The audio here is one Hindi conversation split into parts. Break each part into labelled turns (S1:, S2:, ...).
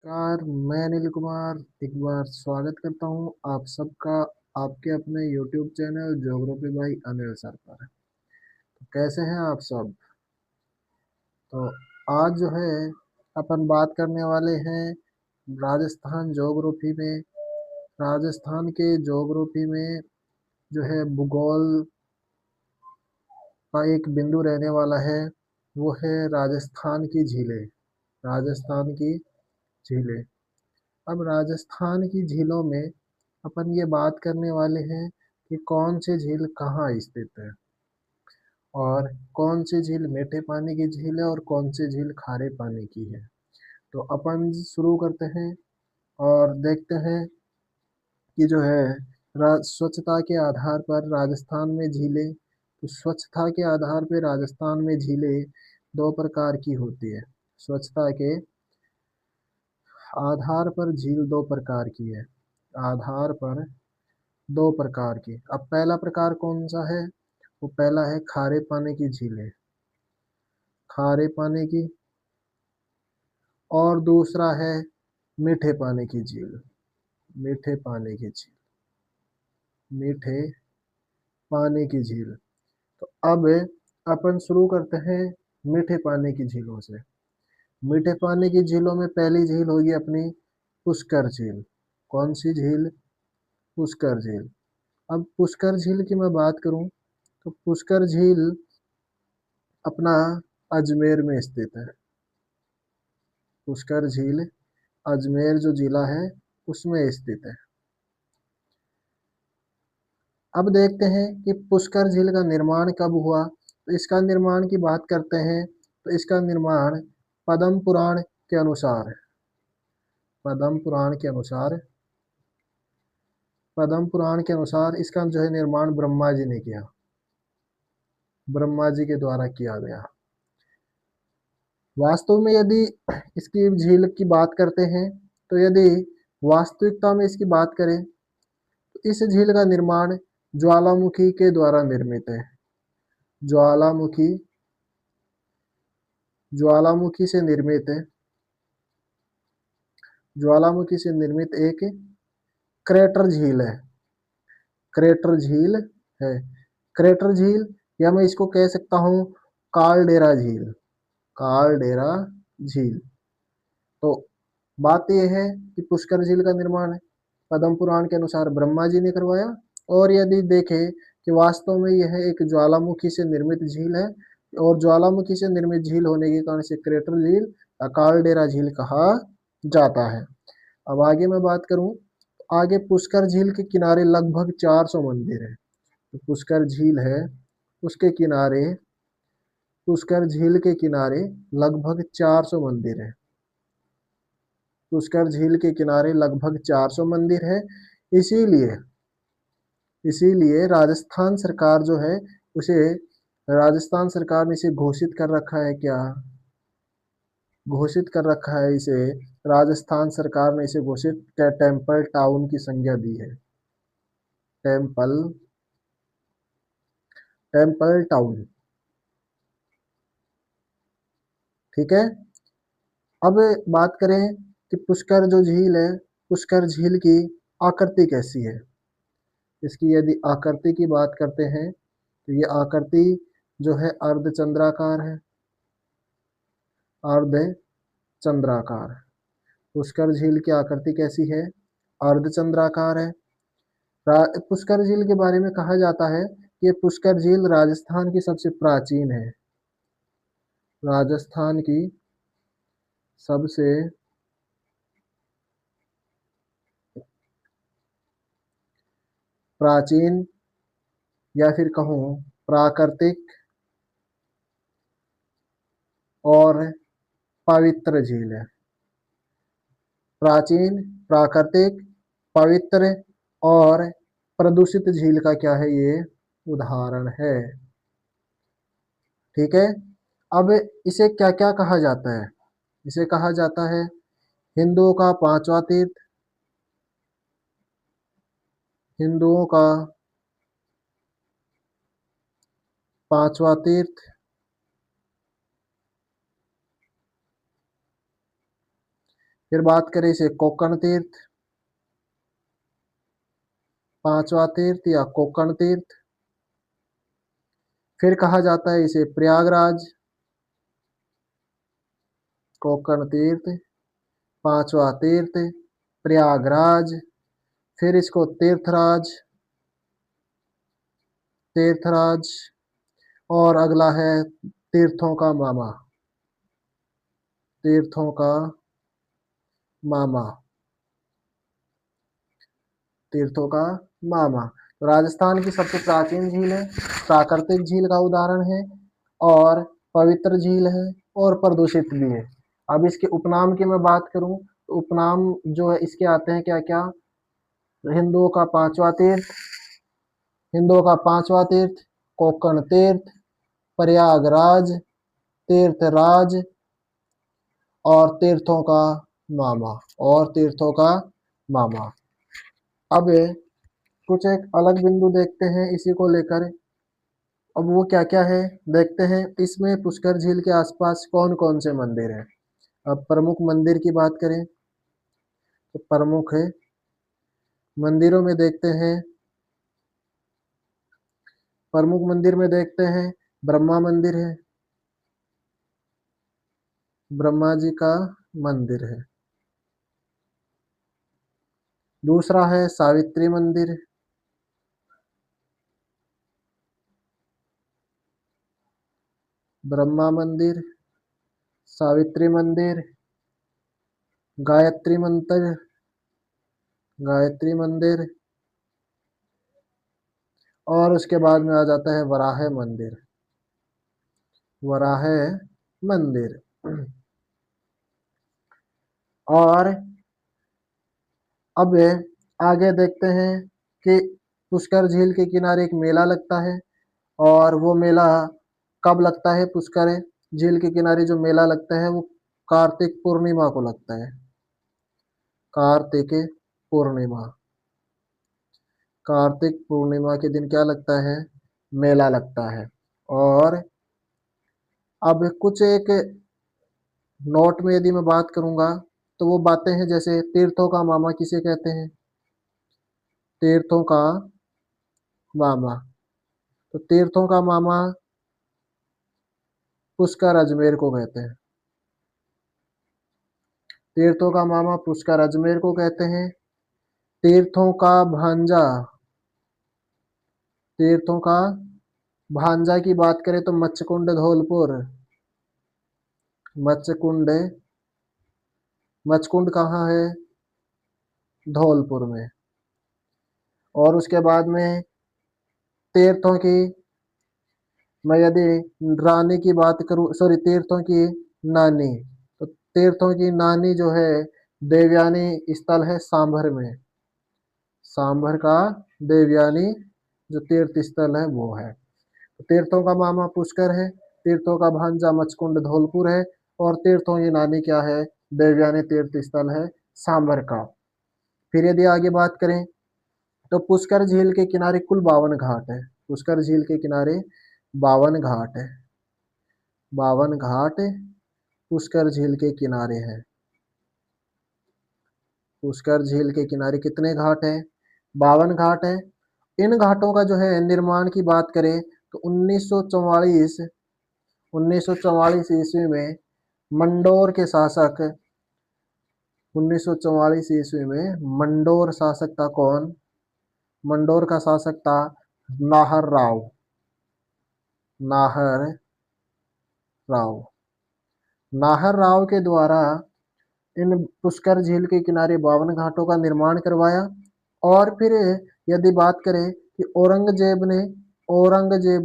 S1: नमस्कार। मैं अनिल कुमार एक बार स्वागत करता हूं आप सबका आपके अपने YouTube channel geography by Anil sir पर। तो कैसे हैं आप सब? तो आज जो है अपन बात करने वाले हैं राजस्थान ज्योग्राफी में। राजस्थान के ज्योग्राफी में जो है भूगोल का एक बिंदु रहने वाला है, वो है राजस्थान की झीलें। राजस्थान की झीलें। अब राजस्थान की झीलों में अपन ये बात करने वाले हैं कि कौन सी झील कहाँ स्थित है और कौन सी झील मीठे पानी की झील है और कौन सी झील खारे पानी की है। तो अपन शुरू करते हैं और देखते हैं कि जो है स्वच्छता के आधार पर राजस्थान में झीलें। तो स्वच्छता के आधार पर राजस्थान में झीलें दो प्रकार की होती है। स्वच्छता के आधार पर झील दो प्रकार की है। आधार पर दो प्रकार की। अब पहला प्रकार कौन सा है? वो पहला है खारे पानी की झीलें। खारे पानी की। और दूसरा है मीठे पानी की झील। मीठे पानी की झील। मीठे पानी की झील। तो अब अपन शुरू करते हैं मीठे पानी की झीलों से। मीठे पानी की झीलों में पहली झील होगी अपनी पुष्कर झील। कौन सी झील? पुष्कर झील। अब पुष्कर झील की मैं बात करूं तो पुष्कर झील अपना अजमेर में स्थित है। पुष्कर झील अजमेर जो जिला है उसमें स्थित है। अब देखते हैं कि पुष्कर झील का निर्माण कब हुआ। तो इसका निर्माण की बात करते हैं तो इसका निर्माण पद्म पुराण के अनुसार पद्म पुराण के अनुसार पद्म पुराण के अनुसार इसका जो है निर्माण ब्रह्मा जी ने किया। ब्रह्मा जी के द्वारा किया गया। वास्तव में यदि इसकी झील की बात करते हैं तो यदि वास्तविकता में इसकी बात करें तो इस झील का निर्माण ज्वालामुखी के द्वारा निर्मित है। ज्वालामुखी ज्वालामुखी से निर्मित है। ज्वालामुखी से निर्मित एक क्रेटर झील है। क्रेटर झील है। क्रेटर झील या मैं इसको कह सकता हूँ कालडेरा झील। कालडेरा झील। तो बात यह है कि पुष्कर झील का निर्माण पद्म पुराण के अनुसार ब्रह्मा जी ने करवाया। और यदि देखें कि वास्तव में यह एक ज्वालामुखी से निर्मित झील है और ज्वालामुखी से निर्मित झील होने के कारण से क्रेटर झील या कालडेरा झील कहा जाता है। अब आगे मैं बात करूं तो आगे पुष्कर झील के किनारे लगभग 400 मंदिर है। तो पुष्कर झील है उसके किनारे पुष्कर झील के किनारे लगभग 400 मंदिर है। पुष्कर झील के किनारे लगभग 400 मंदिर है। इसीलिए इसीलिए राजस्थान सरकार जो है उसे राजस्थान सरकार ने इसे घोषित कर रखा है। क्या घोषित कर रखा है इसे? राजस्थान सरकार ने इसे घोषित टेम्पल टाउन की संज्ञा दी है। Temple temple town. ठीक है। अब बात करें कि पुष्कर जो झील है पुष्कर झील की आकृति कैसी है। इसकी यदि आकृति की बात करते हैं तो ये आकृति जो है अर्धचंद्राकार है। अर्धचंद्राकार। पुष्कर झील की आकृति कैसी है? अर्धचंद्राकार है। पुष्कर झील के बारे में कहा जाता है कि ये पुष्कर झील राजस्थान की सबसे प्राचीन है। राजस्थान की सबसे प्राचीन या फिर कहूँ प्राकृतिक और पवित्र झील है। प्राचीन, प्राकृतिक, पवित्र और प्रदूषित झील का क्या है? ये उदाहरण है। ठीक है। अब इसे क्या क्या कहा जाता है? इसे कहा जाता है हिंदुओं का पांचवा तीर्थ। हिंदुओं का पांचवा तीर्थ। फिर बात करें इसे कोकण तीर्थ, पांचवा तीर्थ या कोकण तीर्थ। फिर कहा जाता है इसे प्रयागराज, कोकण तीर्थ, पांचवा तीर्थ प्रयागराज। फिर इसको तीर्थराज, तीर्थराज। और अगला है तीर्थों का मामा, तीर्थों का मामा, तीर्थों का मामा। तो राजस्थान की सबसे प्राचीन झील है, प्राकृतिक झील का उदाहरण है, और पवित्र झील है, और प्रदूषित भी है। अब इसके उपनाम की मैं बात करूं तो उपनाम जो है इसके आते हैं क्या क्या। हिंदुओं का पांचवा तीर्थ, हिंदुओं का पांचवा तीर्थ कोकण तीर्थ, प्रयागराज, तीर्थराज, और तीर्थों का मामा, और तीर्थों का मामा। अब कुछ एक अलग बिंदु देखते हैं इसी को लेकर। अब वो क्या क्या है देखते हैं। इसमें पुष्कर झील के आसपास कौन कौन से मंदिर हैं। अब प्रमुख मंदिर की बात करें तो प्रमुख है मंदिरों में देखते हैं, प्रमुख मंदिर में देखते हैं ब्रह्मा मंदिर है, ब्रह्मा जी का मंदिर है। दूसरा है सावित्री मंदिर, ब्रह्मा मंदिर, सावित्री मंदिर, गायत्री मंदिर, गायत्री मंदिर। और उसके बाद में आ जाता है वराह मंदिर, वराह मंदिर। और अब आगे देखते हैं कि पुष्कर झील के किनारे एक मेला लगता है, और वो मेला कब लगता है। पुष्कर झील के किनारे जो मेला लगता है वो कार्तिक पूर्णिमा को लगता है, कार्तिक पूर्णिमा, कार्तिक पूर्णिमा के दिन क्या लगता है, मेला लगता है। और अब कुछ एक नोट में यदि मैं बात करूंगा तो वो बातें हैं, जैसे तीर्थों का मामा किसे कहते हैं, तीर्थों का मामा। तो तीर्थों का मामा पुष्कर अजमेर को कहते हैं, तीर्थों का मामा पुष्कर अजमेर को कहते हैं। तीर्थों का भांजा, तीर्थों का भांजा की बात करें तो मच्छकुंड धौलपुर, मच्छकुंड, मच्छकुंड कहाँ है, धौलपुर में। और उसके बाद में तीर्थों की मैं यदि रानी की बात करूं, सॉरी तीर्थों की नानी, तो तीर्थों की नानी जो है देवयानी स्थल है सांभर में, सांभर का देवयानी जो तीर्थ स्थल है वो है। तो तीर्थों का मामा पुष्कर है, तीर्थों का भांजा मचकुंड धौलपुर है, और तीर्थों की नानी क्या है, देवयानी तीर्थ स्थल है सांभर का। फिर यदि आगे बात करें तो पुष्कर झील के किनारे कुल 52 घाट है, पुष्कर झील के किनारे 52 घाट है, 52 घाट पुष्कर झील के किनारे हैं। पुष्कर झील के किनारे कितने घाट हैं, 52 घाट है। इन घाटों का जो है निर्माण की बात करें तो 1944 ईस्वी में मंडोर के शासक, 1944 ईस्वी में मंडोर शासक था कौन, मंडोर का शासक था नाहर राव, नाहर राव, नाहर राव के द्वारा इन पुष्कर झील के किनारे 52 घाटों का निर्माण करवाया। और फिर यदि बात करें कि औरंगजेब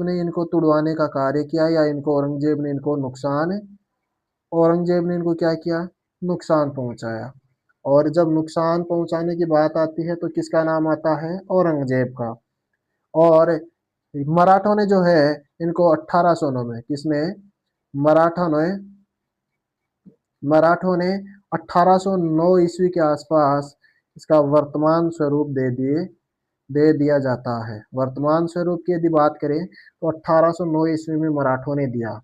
S1: ने इनको तुड़वाने का कार्य किया, या इनको औरंगजेब ने इनको नुकसान, औरंगजेब ने इनको क्या किया, नुकसान पहुंचाया। और जब नुकसान पहुंचाने की बात आती है तो किसका नाम आता है, औरंगजेब का। और मराठों ने जो है इनको 1809 में, किसने, मराठा ने, मराठों ने 1809 ईस्वी के आसपास इसका वर्तमान स्वरूप दे दिया जाता है। वर्तमान स्वरूप की यदि बात करें तो 1809 ईस्वी में मराठों ने दिया।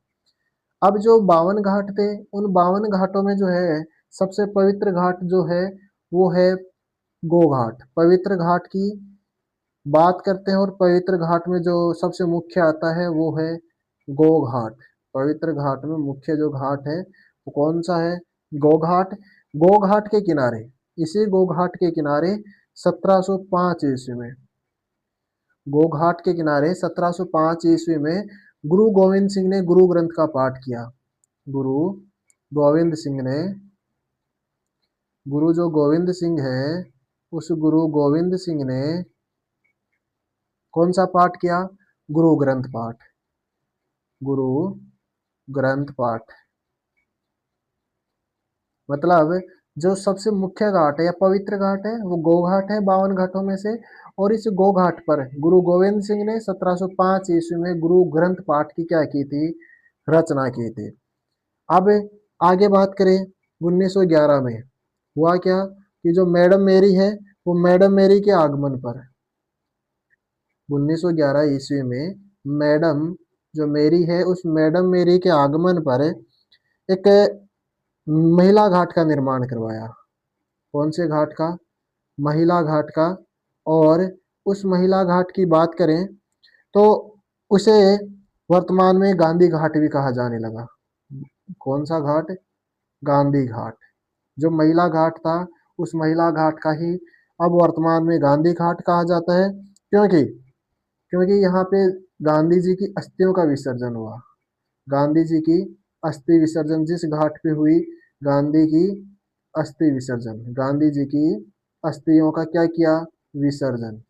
S1: अब जो 52 घाट थे उन 52 घाटों में जो है सबसे पवित्र घाट जो है वो है गोघाट। पवित्र घाट की बात करते हैं और पवित्र घाट में जो सबसे मुख्य आता है वो है गोघाट। पवित्र घाट में मुख्य जो घाट है वो कौन सा है? गोघाट। गोघाट के किनारे, इसी गोघाट के किनारे 1705 ईस्वी में, गोघाट के किनारे 1705 ईस्वी में गुरु गोविंद सिंह ने गुरु ग्रंथ का पाठ किया। गुरु गोविंद सिंह ने, गुरु जो गोविंद सिंह है उस गुरु गोविंद सिंह ने कौन सा पाठ किया? गुरु ग्रंथ पाठ। गुरु ग्रंथ पाठ मतलब जो सबसे मुख्य घाट है या पवित्र घाट है वो गोघाट है 52 घाटों में से। और इस गोघाट पर गुरु गोविंद सिंह ने 1705 ईस्वी में गुरु ग्रंथ पाठ की क्या की थी? रचना की थी। अब आगे बात करें 1911 में हुआ क्या कि जो मैडम मेरी है वो मैडम मेरी के आगमन पर 1911 ईस्वी में मैडम जो मेरी है उस मैडम मेरी के आगमन पर एक महिला घाट का निर्माण करवाया। कौन से घाट का? महिला घाट का। और उस महिला घाट की बात करें तो उसे वर्तमान में गांधी घाट भी कहा जाने लगा। कौन सा घाट? गांधी घाट। जो महिला घाट था उस महिला घाट का ही अब वर्तमान में गांधी घाट कहा जाता है। क्योंकि क्योंकि यहाँ पे गांधी जी की अस्थियों का विसर्जन हुआ। गांधी जी की अस्थि विसर्जन जिस घाट पे हुई, गांधी की अस्थि विसर्जन, गांधी जी की अस्थियों का क्या किया? विसर्जन।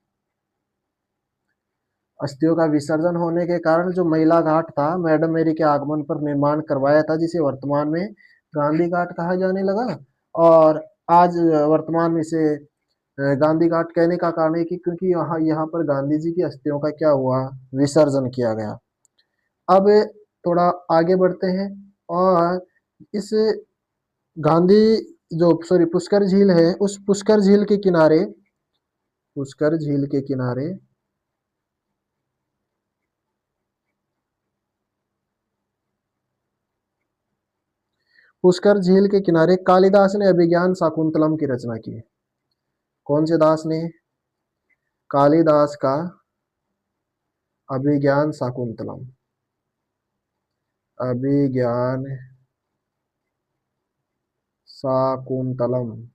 S1: अस्थियों का विसर्जन होने के कारण जो महिला घाट था मैडम मेरी के आगमन पर निर्माण करवाया था जिसे वर्तमान में गांधी घाट कहा जाने लगा। और आज वर्तमान में इसे गांधी घाट कहने का कारण है कि क्योंकि यहाँ यहाँ पर गांधी जी की अस्थियों का क्या हुआ? विसर्जन किया गया। अब थोड़ा आगे बढ़ते हैं और इस गांधी जो सॉरी पुष्कर झील है उस पुष्कर झील के किनारे, पुष्कर झील के किनारे पुष्कर झील के किनारे कालिदास ने अभिज्ञान शाकुंतलम की रचना की। कौन से दास ने? कालिदास का अभिज्ञान शाकुंतलम। अभिज्ञान शाकुंतलम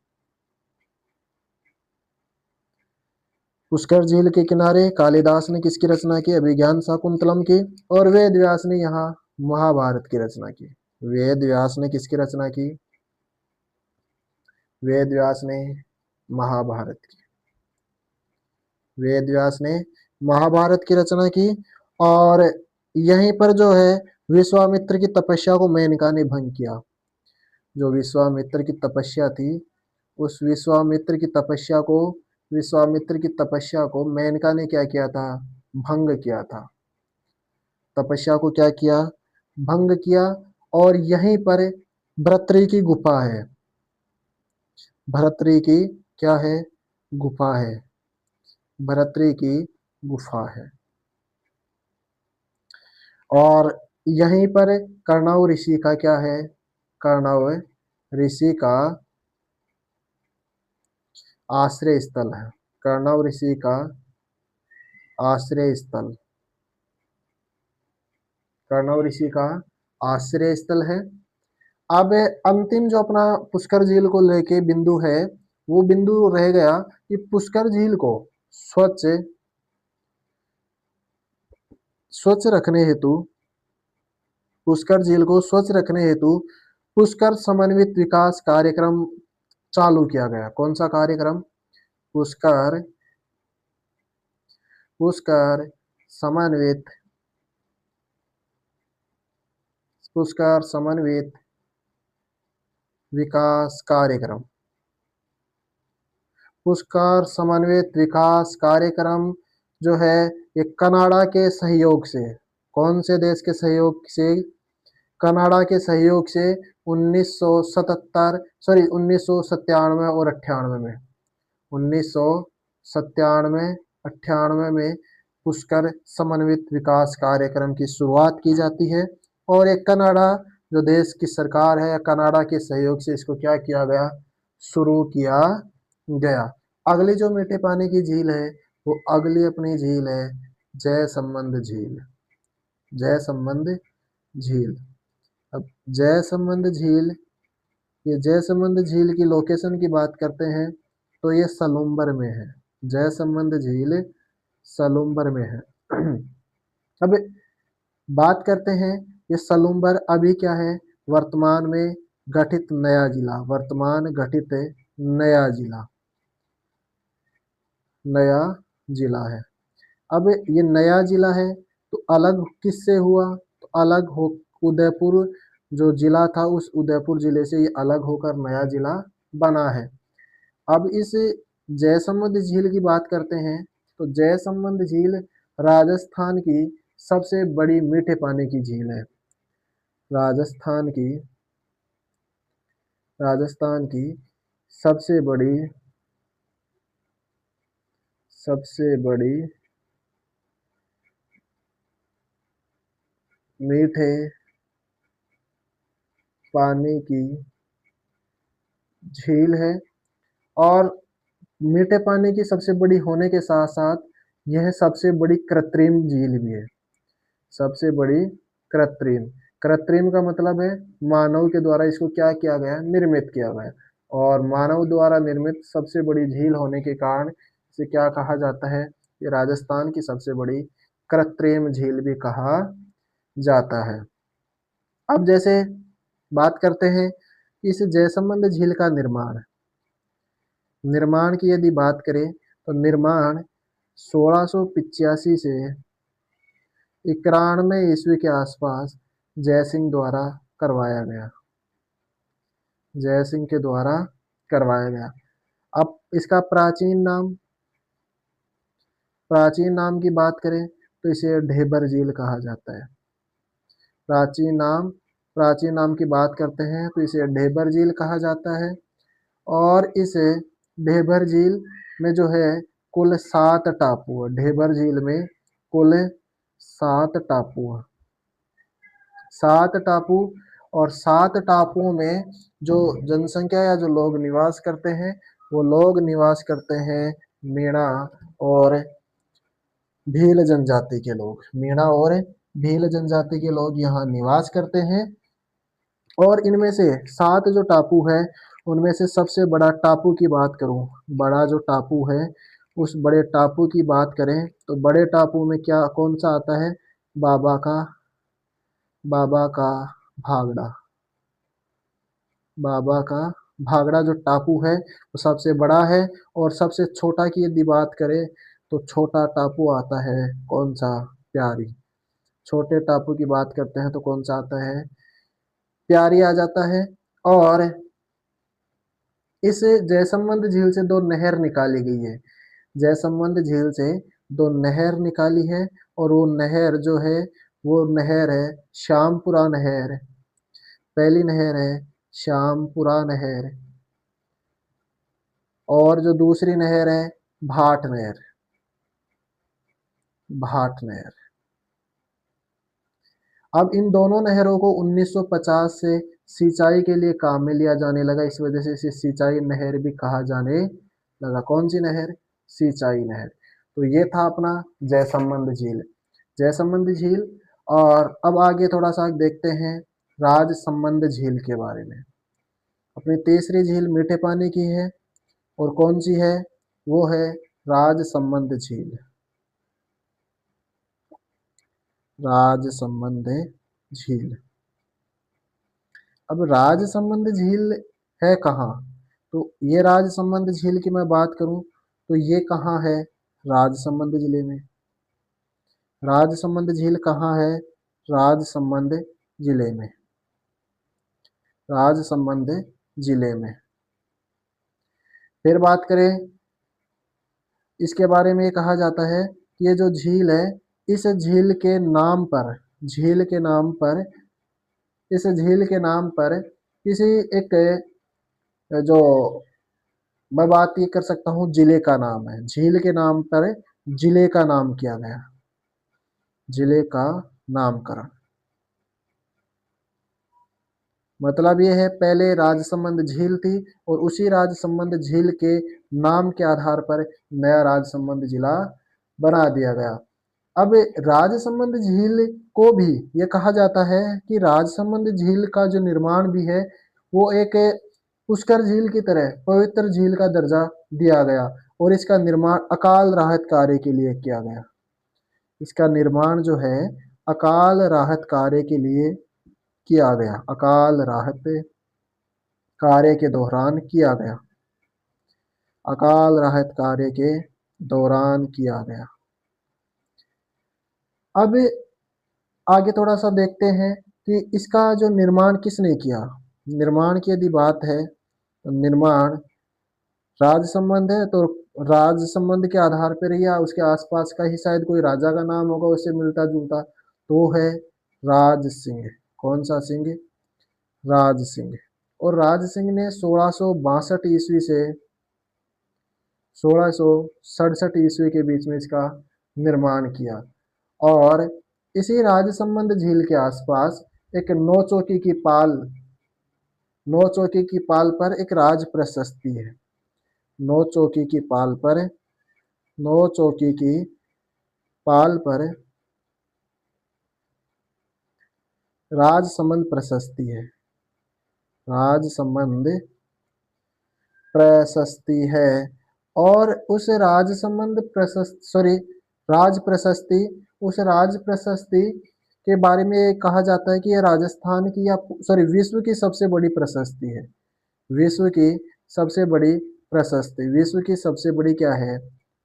S1: पुष्कर झील के किनारे कालिदास ने किसकी रचना की? अभिज्ञान शाकुंतलम की। और वेद व्यास ने यहाँ महाभारत की रचना की। वेद व्यास ने किसकी रचना की? वेद व्यास ने महाभारत की। वेद व्यास ने महाभारत की रचना की। और यहीं पर जो है विश्वामित्र की तपस्या को मेनका ने भंग किया। जो विश्वामित्र की तपस्या थी उस विश्वामित्र की तपस्या को मेनका ने क्या किया था? भंग किया था। तपस्या को क्या किया? भंग किया। और यहीं पर भर्तृ की गुफा है। भर्तृ की क्या है? गुफा है। भर्तृ की गुफा है। और यहीं पर कर्णव ऋषि का क्या है? कर्णव ऋषि का आश्रय स्थल है। कर्णव ऋषि का आश्रय स्थल, कर्णव ऋषि का आश्रय स्थल है। अब अंतिम जो अपना पुष्कर झील को लेके बिंदु है वो बिंदु रह गया कि पुष्कर झील को स्वच्छ रखने हेतु, पुष्कर झील को स्वच्छ रखने हेतु पुष्कर समन्वित विकास कार्यक्रम चालू किया गया। कौन सा कार्यक्रम? पुष्कर पुष्कर समन्वित पुष्कर समन्वित विकास कार्यक्रम। पुष्कर समन्वित विकास कार्यक्रम जो है ये कनाडा के सहयोग से, कौन से देश के सहयोग से? कनाडा के सहयोग से 1997 और 98 में, 1997 98 में पुष्कर समन्वित विकास कार्यक्रम की शुरुआत की जाती है। और एक कनाडा जो देश की सरकार है या कनाडा के सहयोग से इसको क्या किया गया, शुरू किया गया। अगली जो मीठे पानी की झील है वो अगली अपनी झील है जयसंबंध झील। जयसंबंध झील। अब जयसंबंध झील, ये जयसंबंध झील की लोकेशन की बात करते हैं तो ये सलुम्बर में है। जयसंबंध झील सलुम्बर में है। अब बात करते हैं ये सलुम्बर अभी क्या है, वर्तमान में गठित नया जिला, वर्तमान गठित नया जिला, नया जिला है। अब ये नया जिला है तो अलग किससे हुआ, तो अलग हो उदयपुर जो जिला था उस उदयपुर जिले से ये अलग होकर नया जिला बना है। अब इस जयसंबंध झील की बात करते हैं तो जयसंबंध झील राजस्थान की सबसे बड़ी मीठे पानी की झील है। राजस्थान की सबसे बड़ी मीठे पानी की झील है और मीठे पानी की सबसे बड़ी होने के साथ साथ यह सबसे बड़ी कृत्रिम झील भी है। सबसे बड़ी कृत्रिम, कृत्रिम का मतलब है मानव के द्वारा इसको क्या किया गया, निर्मित किया गया। और मानव द्वारा निर्मित सबसे बड़ी झील होने के कारण इसे क्या कहा जाता है, ये राजस्थान की सबसे बड़ी कृत्रिम झील भी कहा जाता है। अब जैसे बात करते हैं इस जयसंबंध झील का निर्माण की यदि बात करें तो निर्माण 1685 से 91 ईस्वी के आसपास जयसिंह द्वारा करवाया गया। जयसिंह के द्वारा करवाया गया। अब इसका प्राचीन नाम की बात करें तो इसे ढेबर झील कहा जाता है। प्राचीन नाम की बात करते हैं तो इसे ढेबर झील कहा जाता है। और इस ढेबर झील में जो है कुल 7 टापू है। ढेबर झील में कुल 7 टापू है। 7 टापू, और 7 टापुओं में जो जनसंख्या या जो लोग निवास करते हैं वो लोग निवास करते हैं मीणा और भील जनजाति के लोग। मीणा और भील जनजाति के लोग यहाँ निवास करते हैं। और इनमें से 7 जो टापू है उनमें से सबसे बड़ा टापू की बात करूं, बड़ा जो टापू है उस बड़े टापू की बात करें तो बड़े टापू में क्या कौन सा आता है, बाबा का भागड़ा। बाबा का भागड़ा जो टापू है वो सबसे बड़ा है। और सबसे छोटा की यदि बात करें तो छोटा टापू आता है कौन सा, प्यारी। छोटे टापू की बात करते हैं तो कौन सा आता है, प्यारी आ जाता है। और इस जयसंबंध झील से 2 नहर निकाली गई है। जयसंबंध झील से 2 नहर निकाली है और वो नहर जो है वो नहर है श्यामपुरा नहर। पहली नहर है श्यामपुरा नहर और जो दूसरी नहर है भाट नहर। भाट नहर। अब इन दोनों नहरों को 1950 से सिंचाई के लिए काम में लिया जाने लगा, इस वजह से इसे सिंचाई नहर भी कहा जाने लगा। कौन सी नहर, सिंचाई नहर। तो ये था अपना जयसंबंध झील। जयसंबंध झील। और अब आगे थोड़ा सा देखते हैं राजसंबंध झील के बारे में। अपनी तीसरी झील मीठे पानी की है और कौन सी है, वो है राजसंबंध झील। राजसंबंध झील। अब राजसंबंध झील है कहाँ, तो ये राजसंबंध झील की मैं बात करूं तो ये कहाँ है, राजसंबंध जिले में। राजसंबंध झील कहाँ है, राजसंबंध जिले में। राजसंबंध जिले में। फिर बात करें इसके बारे में, ये कहा जाता है कि ये जो झील है इस झील के नाम पर, झील के नाम पर, इस झील के नाम पर किसी एक जो मैं बात ये कर सकता हूँ जिले का नाम है। झील के नाम पर जिले का नाम किया गया, जिले का नामकरण। मतलब ये है पहले राजसमंद झील थी और उसी राजसमंद झील के नाम के आधार पर नया राजसमंद जिला बना दिया गया। अब राजसमंद झील को भी ये कहा जाता है कि राजसमंद झील का जो निर्माण भी है वो एक पुष्कर झील की तरह पवित्र झील का दर्जा दिया गया और इसका निर्माण अकाल राहत कार्य के लिए किया गया। इसका निर्माण जो है अकाल राहत कार्य के लिए किया गया, अकाल राहत कार्य के दौरान किया गया, अकाल राहत कार्य के दौरान किया गया। अब आगे थोड़ा सा देखते हैं कि इसका जो निर्माण किसने किया। निर्माण की यदि बात है तो निर्माण राजसंबंध है तो राजसंबंध के आधार पर या उसके आसपास का ही शायद कोई राजा का नाम होगा उससे मिलता जुलता, तो है राज सिंह। कौन सा सिंह? राज सिंह। और राज सिंह ने 1662 ईस्वी से 1667 ईस्वी के बीच में इसका निर्माण किया। और इसी राजसंबंध झील के आसपास एक नौ चौकी की पाल पर एक राज प्रशस्ति है। नौ चौकी की पाल पर नौ चौकी की पाल पर राजसंबंध प्रशस्ति है। राजसंबंध प्रशस्ति है और उस राजसंबंध उस राज प्रशस्ति के बारे में कहा जाता है कि यह राजस्थान की या विश्व की सबसे बड़ी प्रशस्ति है। विश्व की सबसे बड़ी प्रशस्ति, विश्व की सबसे बड़ी क्या है?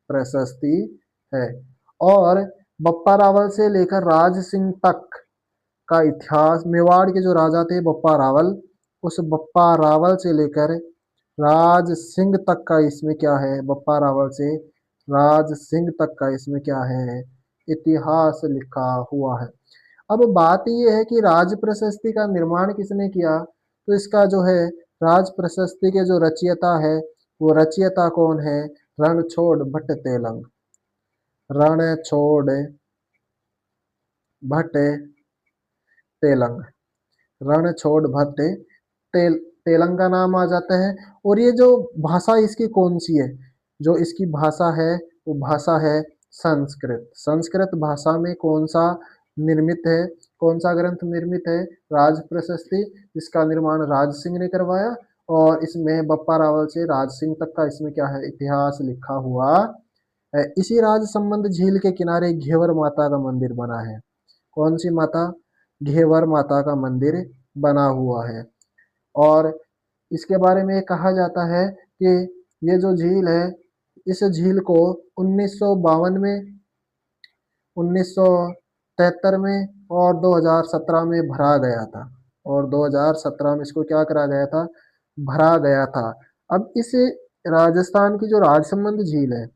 S1: प्रशस्ति है। और बप्पा रावल से लेकर राज सिंह तक का इतिहास, मेवाड़ के जो राजा थे बप्पा रावल, उस बप्पा रावल से लेकर राज सिंह तक का इसमें क्या है? बप्पा रावल से राज सिंह तक का इसमें क्या है? इतिहास लिखा हुआ है। अब बात यह है कि राज प्रशस्ति का निर्माण किसने किया, तो इसका जो है राज प्रशस्ति के जो रचयिता है वो रचयिता कौन है? रणछोड़ भट्ट तेलंग। रणछोड़ भट्ट तेलंग। रणछोड़ भट्ट तेलंग का नाम आ जाता है। और ये जो भाषा इसकी कौन सी है? जो इसकी भाषा है वो भाषा है संस्कृत। संस्कृत भाषा में कौन सा निर्मित है, कौन सा ग्रंथ निर्मित है? राज प्रशस्ति, जिसका निर्माण राज सिंह ने करवाया और इसमें बप्पा रावल से राज सिंह तक का इसमें क्या है? इतिहास लिखा हुआ है। इसी राजसंबंध झील के किनारे घेवर माता का मंदिर बना है। कौन सी माता? घेवर माता का मंदिर बना हुआ है। और इसके बारे में कहा जाता है कि ये जो झील है, इस झील को 1952 में, 1973 में और 2017 में भरा गया था। और 2017 में इसको क्या करा गया था? भरा गया था। अब इस राजस्थान की जो राजसमंद झील है,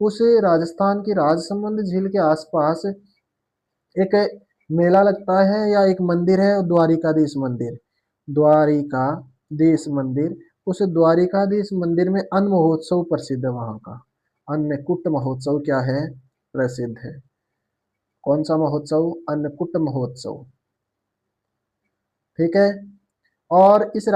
S1: उस राजस्थान की राजसमंद झील के आसपास एक मेला लगता है या एक मंदिर है, द्वारिकाधीश मंदिर। द्वारिकाधीश मंदिर। उस द्वारिकाधीश मंदिर में अन्न महोत्सव प्रसिद्ध है। वहां का अन्नकूट महोत्सव क्या है? प्रसिद्ध है। कौन सा महोत्सव? अन्नकूट महोत्सव। ठीक है। और इस